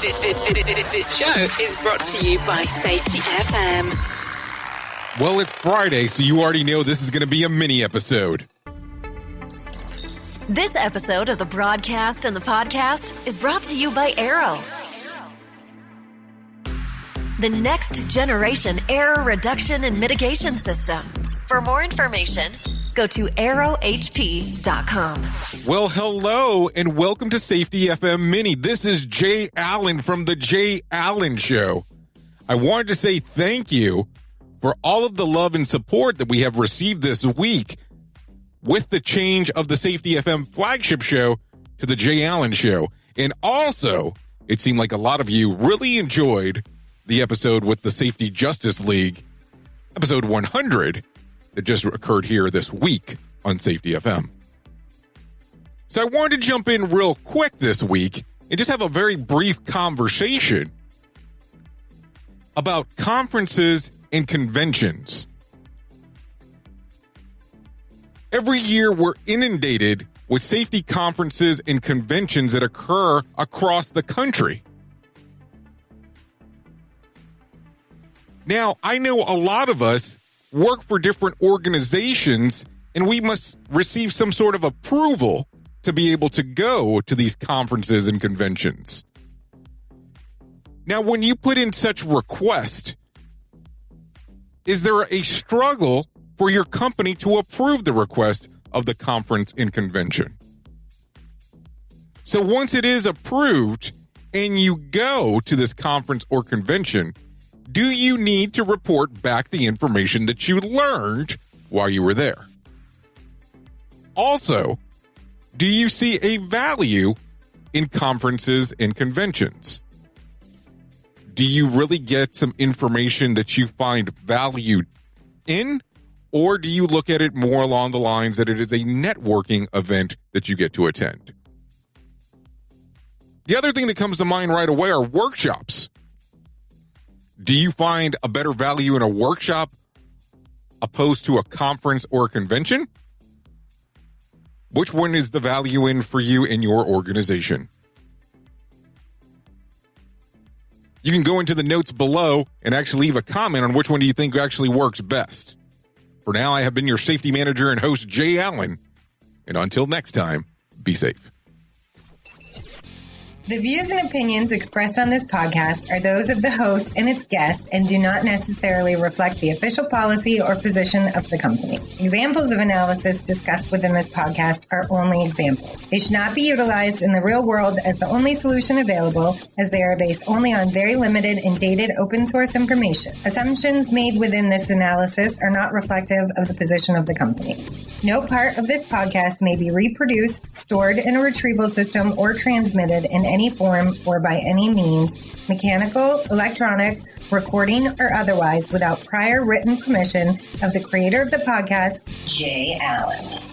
This show is brought to you by Safety FM. Well, it's Friday, so you already know this is going to be a mini episode. This episode of the broadcast and the podcast is brought to you by Arrow. The next generation error reduction and mitigation system. For more information, go to arrowhp.com. Well, hello, and welcome to Safety FM Mini. This is Jay Allen from The Jay Allen Show. I wanted to say thank you for all of the love and support that we have received this week with the change of the Safety FM flagship show to The Jay Allen Show. And also, it seemed like a lot of you really enjoyed the episode with the Safety Justice League, episode 100, that just occurred here this week on Safety FM. So I wanted to jump in real quick this week and just have a very brief conversation about conferences and conventions. Every year we're inundated with safety conferences and conventions that occur across the country. Now, I know a lot of us work for different organizations, and we must receive some sort of approval to be able to go to these conferences and conventions. Now, when you put in such request, is there a struggle for your company to approve the request of the conference and convention? So once it is approved and you go to this conference or convention, do you need to report back the information that you learned while you were there? Also, do you see a value in conferences and conventions? Do you really get some information that you find valued in? Or do you look at it more along the lines that it is a networking event that you get to attend? The other thing that comes to mind right away are workshops. Do you find a better value in a workshop opposed to a conference or a convention? Which one is the value in for you and your organization? You can go into the notes below and actually leave a comment on which one do you think actually works best. For now, I have been your safety manager and host, Jay Allen. And until next time, be safe. The views and opinions expressed on this podcast are those of the host and its guest and do not necessarily reflect the official policy or position of the company. Examples of analysis discussed within this podcast are only examples. They should not be utilized in the real world as the only solution available, as they are based only on very limited and dated open source information. Assumptions made within this analysis are not reflective of the position of the company. No part of this podcast may be reproduced, stored in a retrieval system, or transmitted in any form or by any means, mechanical, electronic, recording, or otherwise, without prior written permission of the creator of the podcast, Jay Allen.